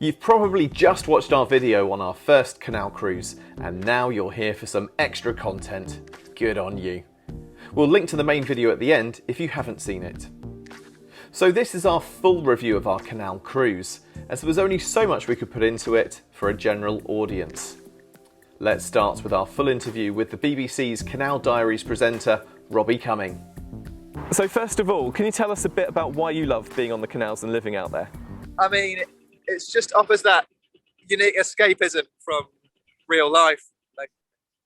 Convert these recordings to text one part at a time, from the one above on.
You've probably just watched our video on our first canal cruise, and now you're here for some extra content. Good on you. We'll link to the main video at the end if you haven't seen it. So this is our full review of our canal cruise, as there was only so much we could put into it for a general audience. Let's start with our full interview with the BBC's Canal Diaries presenter, Robbie Cumming. So first of all, can you tell us a bit about why you love being on the canals and living out there? I mean, it just offers that unique escapism from real life.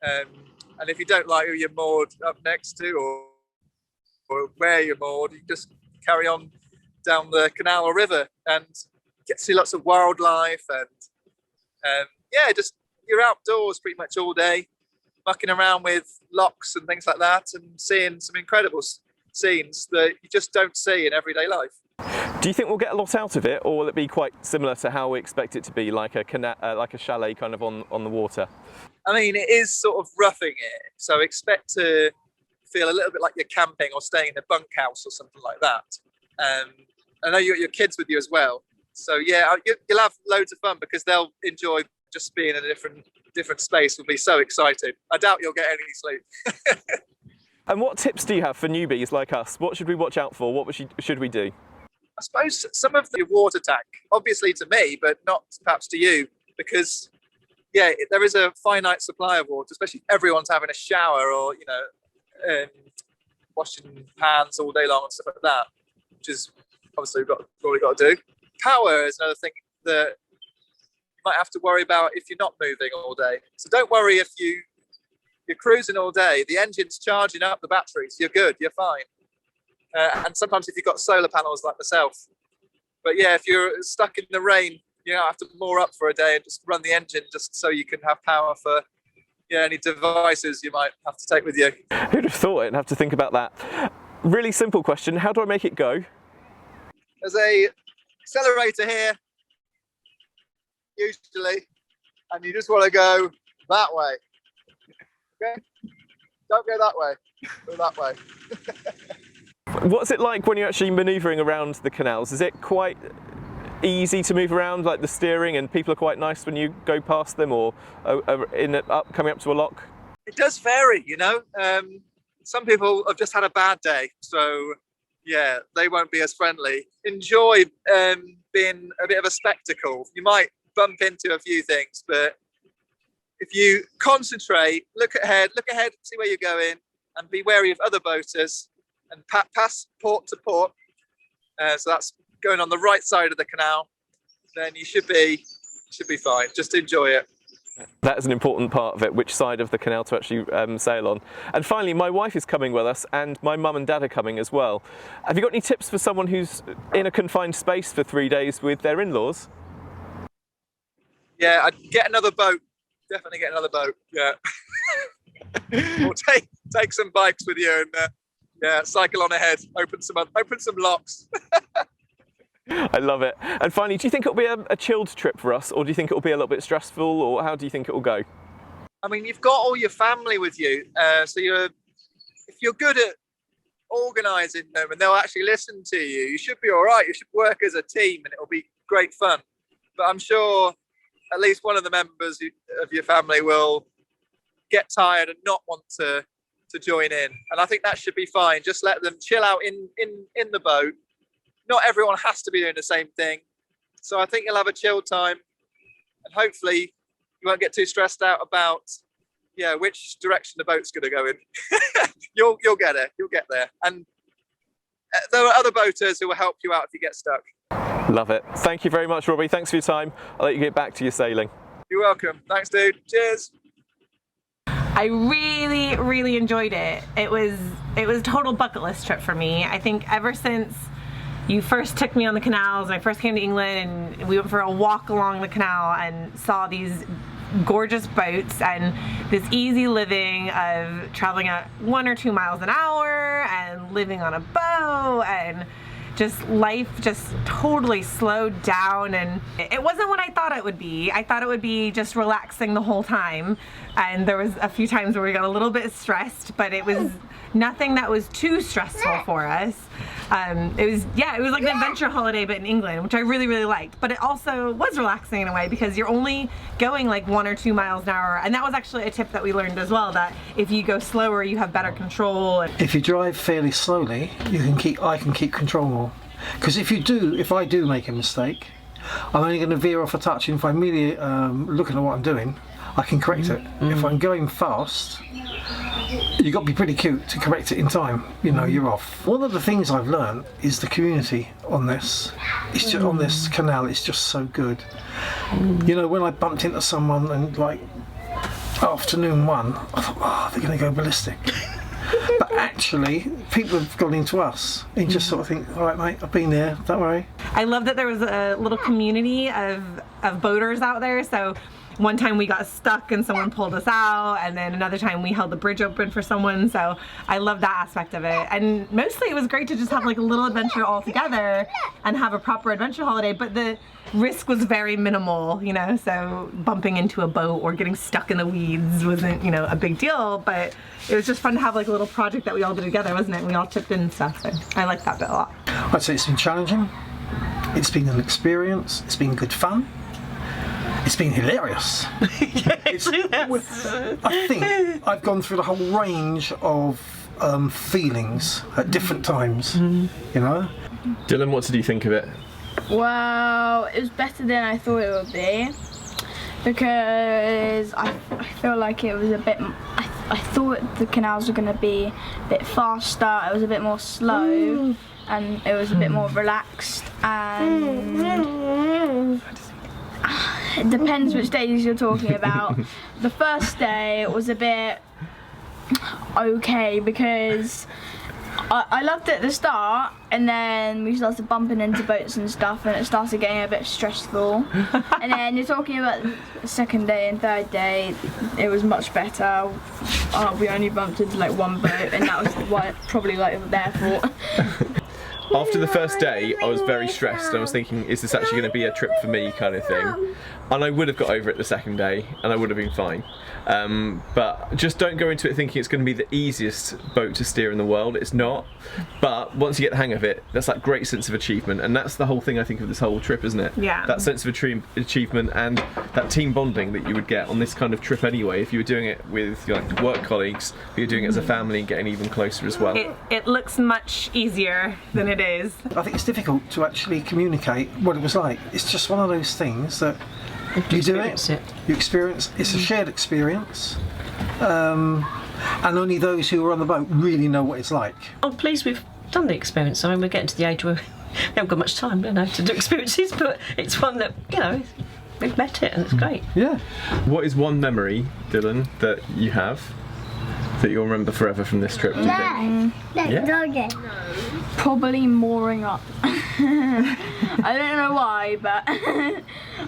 And if you don't like who you're moored up next to or where you're moored, you just carry on down the canal or river and get to see lots of wildlife and yeah, just you're outdoors pretty much all day, mucking around with locks and things like that and seeing some incredible scenes that you just don't see in everyday life. Do you think we'll get a lot out of it, or will it be quite similar to how we expect it to be, like a chalet kind of on the water? I mean, it is sort of roughing it, so expect to feel a little bit like you're camping or staying in a bunkhouse or something like that. I know you got your kids with you as well, so yeah, you'll have loads of fun because they'll enjoy just being in a different space. Will be so excited. I doubt you'll get any sleep. And what tips do you have for newbies like us? What should we watch out for? What should we do? I suppose some of the water tank, obviously to me, but not perhaps to you, because yeah, there is a finite supply of water, especially if everyone's having a shower or, you know, washing pans all day long and stuff like that, which is obviously we've got to do. Power is another thing that you might have to worry about if you're not moving all day. So don't worry if you're cruising all day, the engine's charging up the batteries, you're good, you're fine. And sometimes if you've got solar panels like myself. But yeah, if you're stuck in the rain, you know, have to moor up for a day and just run the engine just so you can have power for any devices you might have to take with you. Who'd have thought it and have to think about that? Really simple question, how do I make it go? There's a accelerator here, usually, and you just want to go that way. Okay? Don't go that way, go that way. What's it like when you're actually manoeuvring around the canals? Is it quite easy to move around, like the steering, and people are quite nice when you go past them or coming up to a lock? It does vary, you know. Some people have just had a bad day, so yeah, they won't be as friendly. Enjoy being a bit of a spectacle. You might bump into a few things, but if you concentrate, look ahead, see where you're going, and be wary of other boaters, and pass port to port. So that's going on the right side of the canal. Then you should be fine. Just enjoy it. That is an important part of it, which side of the canal to actually sail on. And finally, my wife is coming with us, and my mum and dad are coming as well. Have you got any tips for someone who's in a confined space for 3 days with their in-laws? Yeah, I'd get another boat. Definitely get another boat. Yeah. Or take some bikes with you and yeah, cycle on ahead. Open some locks. I love it. And finally, do you think it'll be a chilled trip for us, or do you think it'll be a little bit stressful, or how do you think it'll go? I mean, you've got all your family with you, so if you're good at organising them and they'll actually listen to you, you should be all right. You should work as a team, and it'll be great fun. But I'm sure at least one of the members of your family will get tired and not want to join in, and I think that should be fine. Just let them chill out in the boat. Not everyone has to be doing the same thing, so I think you'll have a chill time, and hopefully you won't get too stressed out about which direction the boat's going to go in. You'll get there, and there are other boaters who will help you out if you get stuck. Love it. Thank you very much, Robbie. Thanks for your time. I'll let you get back to your sailing. You're welcome. Thanks, dude. Cheers. I really, really enjoyed it. It was a total bucket list trip for me. I think ever since you first took me on the canals and I first came to England and we went for a walk along the canal and saw these gorgeous boats and this easy living of traveling at 1 or 2 miles an hour and living on a boat, and just life just totally slowed down, and it wasn't what I thought it would be. I thought it would be just relaxing the whole time, and there was a few times where we got a little bit stressed, but it was nothing that was too stressful for us. It was like an adventure holiday, but in England, which I really, really liked. But it also was relaxing in a way because you're only going like 1 or 2 miles an hour. And that was actually a tip that we learned as well, that if you go slower, you have better control. If you drive fairly slowly, I can keep control more. Because if I do make a mistake, I'm only going to veer off a touch, and if I'm immediately looking at what I'm doing, I can correct it. If I'm going fast, you've got to be pretty cute to correct it in time. You know, you're off. One of the things I've learned is the community on this. It's just, on this canal, it's just so good. You know, when I bumped into someone and like afternoon 1, I thought, oh, they're going to go ballistic. But actually, people have gone into us and just sort of think, all right, mate, I've been there, don't worry. I love that there was a little community of boaters out there. So one time we got stuck and someone pulled us out, and then another time we held the bridge open for someone. So I love that aspect of it. And mostly it was great to just have like a little adventure all together and have a proper adventure holiday. But the risk was very minimal, you know, so bumping into a boat or getting stuck in the weeds wasn't, you know, a big deal. But it was just fun to have like a little project that we all did together, wasn't it? We all chipped in and stuff. So I like that bit a lot. I'd say it's been challenging. It's been an experience. It's been good fun. It's been hilarious. I think I've gone through the whole range of feelings at different times, you know. Dylan, what did you think of it? Well, it was better than I thought it would be, because I feel like it was a bit, I thought the canals were going to be a bit faster, it was a bit more slow, and it was a bit more relaxed, and it depends which days you're talking about. The first day was a bit okay because I loved it at the start, and then we started bumping into boats and stuff, and it started getting a bit stressful. And then you're talking about the second day and third day, it was much better. We only bumped into like one boat, and that was probably like their fault. After the first day, I was very stressed. I was thinking, is this actually going to be a trip for me, kind of thing? And I would have got over it the second day, and I would have been fine. But just don't go into it thinking it's going to be the easiest boat to steer in the world. It's not. But once you get the hang of it, that's that great sense of achievement, and that's the whole thing I think of this whole trip, isn't it? Yeah. That sense of achievement and that team bonding that you would get on this kind of trip anyway. If you were doing it with your work colleagues, but you're doing it as a family and getting even closer as well. It looks much easier than it is. I think it's difficult to actually communicate what it was like. It's just one of those things that you do it, you experience, it's a shared experience, and only those who are on the boat really know what it's like. I'm pleased we've done the experience. I mean, we're getting to the age where we haven't got much time, you know, to do experiences, but it's one that, you know, we've met it and it's great. Yeah. What is one memory, Dylan, that you have that you'll remember forever from this trip, do you think? Yeah. Probably mooring up. I don't know why, but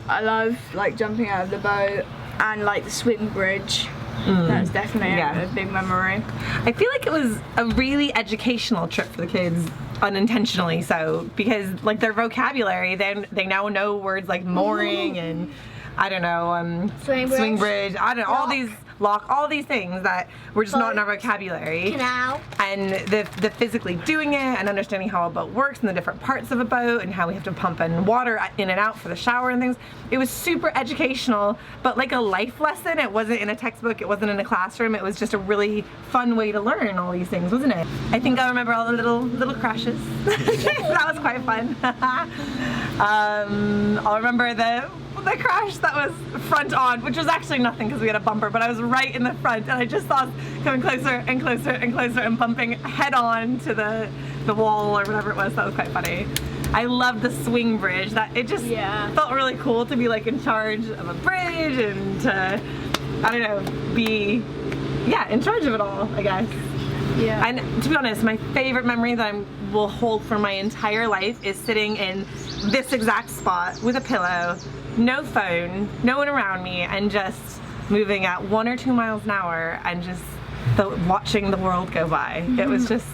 I love like jumping out of the boat and like the swing bridge. That's definitely a big memory. I feel like it was a really educational trip for the kids, unintentionally so, because like their vocabulary, they now know words like mooring and I don't know, swing bridge, I don't know, all these all these things that were just not in our vocabulary. Canal. And the physically doing it and understanding how a boat works and the different parts of a boat and how we have to pump in water in and out for the shower and things. It was super educational, but like a life lesson. It wasn't in a textbook, it wasn't in a classroom, it was just a really fun way to learn all these things, wasn't it? I think I remember all the little crashes. That was quite fun. I'll remember the crash that was front on, which was actually nothing because we had a bumper, but I was right in the front and I just saw us coming closer and closer and closer and bumping head on to the wall or whatever it was. That was quite funny. I loved the swing bridge. That it just felt really cool to be like in charge of a bridge and to, I don't know, be in charge of it all, I guess. Yeah. And to be honest, my favorite memory that I will hold for my entire life is sitting in this exact spot with a pillow, no phone, no one around me, and just moving at 1 or 2 miles an hour and just watching the world go by. It was just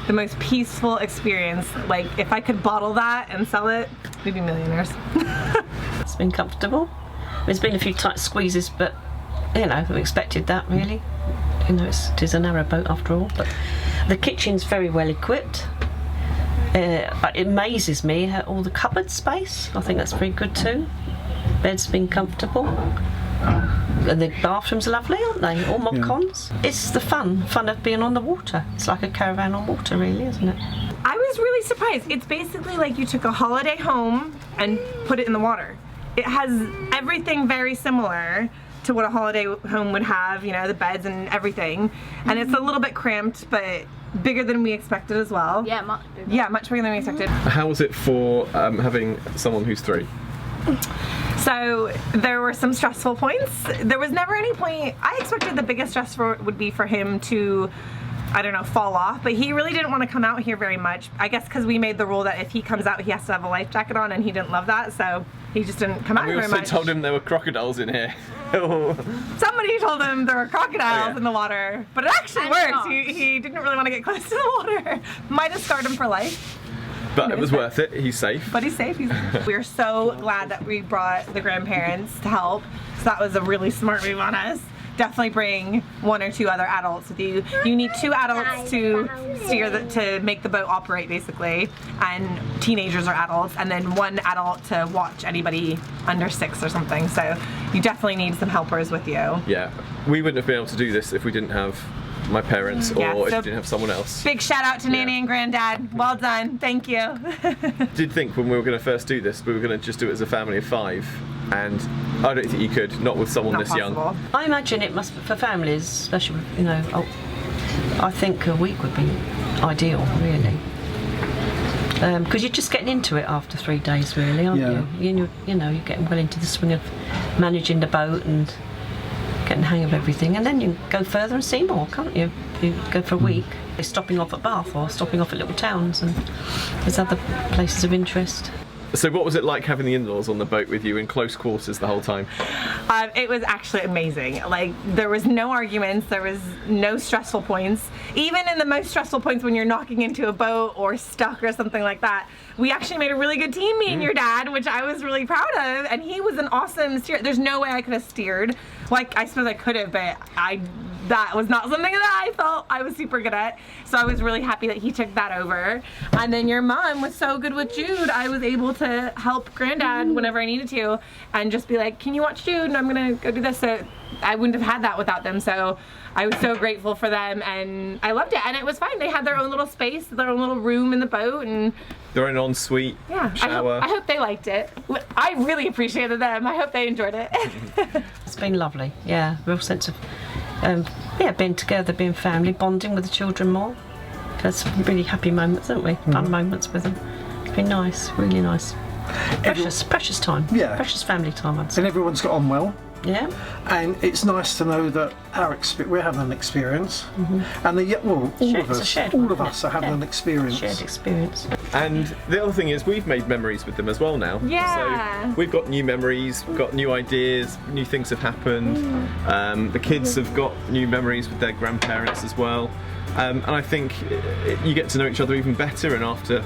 the most peaceful experience. Like, if I could bottle that and sell it, we'd be millionaires. It's been comfortable. There's been a few tight squeezes, but you know, we expected that really. You know, it is a narrow boat after all, but The kitchen's very well equipped. It amazes me how all the cupboard space. I think that's very good too. Bed's been comfortable. And the bathrooms are lovely, aren't they? All mod cons. It's the fun of being on the water. It's like a caravan on water, really, isn't it? I was really surprised. It's basically like you took a holiday home and put it in the water. It has everything very similar to what a holiday home would have, you know, the beds and everything. And it's a little bit cramped, but bigger than we expected as well. Yeah, much bigger. Yeah, much bigger than we expected. How was it for having someone who's 3? So there were some stressful points. There was never any point, I expected the biggest stress would be for him to, I don't know, fall off, but he really didn't want to come out here very much. I guess because we made the rule that if he comes out, he has to have a life jacket on, and he didn't love that, so he just didn't come out very much. We also told him there were crocodiles in here. Somebody told him there were crocodiles in the water, but it actually worked. He didn't really want to get close to the water. Might have scarred him for life. But it was worth it. He's safe. But he's safe. We are so glad that we brought the grandparents to help. So that was a really smart move on us. Definitely bring 1 or 2 other adults with you. You need 2 adults to steer to make the boat operate, basically, and teenagers are adults, and then 1 adult to watch anybody under 6 or something. So you definitely need some helpers with you. Yeah, we wouldn't have been able to do this if we didn't have my parents or if we didn't have someone else. Big shout out to Nanny and Granddad. Well done. Thank you. Did think when we were going to first do this, we were going to just do it as a family of 5, and I don't think you could, not with someone this young. I imagine it must be for families, especially, you know, I think a week would be ideal, really. Because you're just getting into it after 3 days, really, aren't you? You know, you're getting well into the swing of managing the boat and getting the hang of everything, and then you can go further and see more, can't you? You go for a week. You're stopping off at Bath or stopping off at little towns, and there's other places of interest. So what was it like having the in-laws on the boat with you in close quarters the whole time? It was actually amazing. Like, there was no arguments, there was no stressful points. Even in the most stressful points when you're knocking into a boat or stuck or something like that, we actually made a really good team, me and your dad, which I was really proud of, and he was an awesome steer. There's no way I could have steered. Like, I suppose I could have, but that was not something that I felt I was super good at. So I was really happy that he took that over. And then your mom was so good with Jude, I was able to help Granddad whenever I needed to and just be like, can you watch Jude? And I'm gonna go do this. So I wouldn't have had that without them. So I was so grateful for them, and I loved it. And it was fine. They had their own little space, their own little room in the boat, and their own ensuite shower. I hope they liked it. I really appreciated them. I hope they enjoyed it. It's been lovely. Yeah, real sense of being together, being family, bonding with the children more. Had some really happy moments, haven't we? Fun moments with them. It's been nice, really nice. Precious time. Yeah. Precious family time, I'd say. And everyone's got on well. Yeah. And it's nice to know that we're having an experience, and all of us are having an experience. Shared experience. And the other thing is, we've made memories with them as well now. Yeah. So we've got new memories, we've got new ideas, new things have happened. The kids have got new memories with their grandparents as well. And I think you get to know each other even better, and after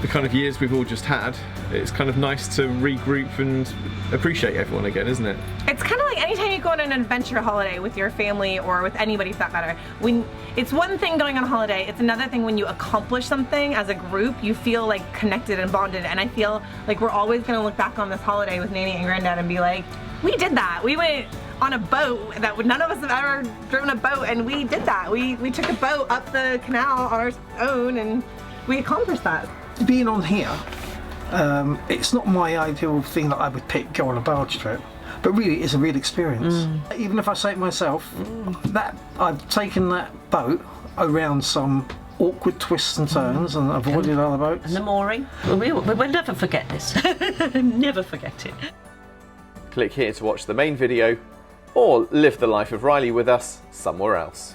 the kind of years we've all just had, it's kind of nice to regroup and appreciate everyone again, isn't it? It's kind of like anytime you go on an adventure holiday with your family or with anybody for that matter. When it's one thing going on a holiday, it's another thing when you accomplish something as a group, you feel like connected and bonded. And I feel like we're always going to look back on this holiday with Nanny and Granddad and be like, we did that. We went on a boat that none of us have ever driven a boat, and we did that. We took a boat up the canal on our own, and we accomplished that. Being on here, it's not my ideal thing that I would pick, go on a barge trip, but really it's a real experience. Even if I say it myself, that I've taken that boat around some awkward twists and turns and avoided other boats. And the mooring. We'll never forget this. Never forget it. Click here to watch the main video, or live the life of Reilly with us somewhere else.